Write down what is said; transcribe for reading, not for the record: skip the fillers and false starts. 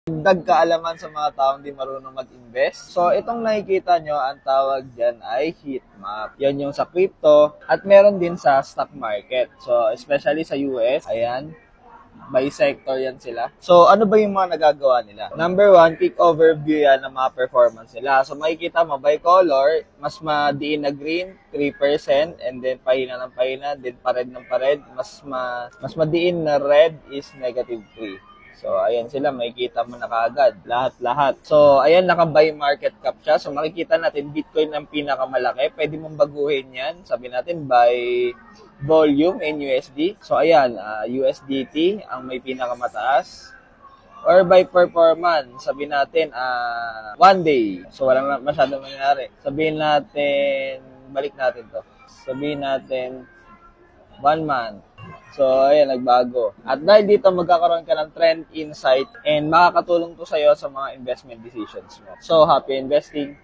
Dagdag kaalaman sa mga taong di marunong mag-invest. So, itong nakikita nyo, ang tawag dyan ay heat map. Yan yung sa crypto at meron din sa stock market. So, especially sa US, ayan, by sector yan sila. So, ano ba yung mga nagagawa nila? Number one, quick overview yan ng mga performance nila. So, makikita mo by color, mas madiin na green, 3%, and then pahina ng pahina, then pared ng pared, mas madiin na red is negative 3. So, ayan sila, makikita mo na kaagad, lahat-lahat. So, ayan, naka-buy market cap siya. So, makikita natin, Bitcoin ang pinakamalaki. Pwede mong baguhin yan. Sabi natin, by volume in USD. So, ayan, USDT ang may pinakamataas. Or by performance, sabi natin, one day. So, walang masyadong mangyari. Sabihin natin, balik natin to. Sabihin natin, 1 month. So, ayan, nagbago. At dahil dito, magkakaroon ka ng trend insight and makakatulong to sa'yo sa mga investment decisions mo. So, happy investing!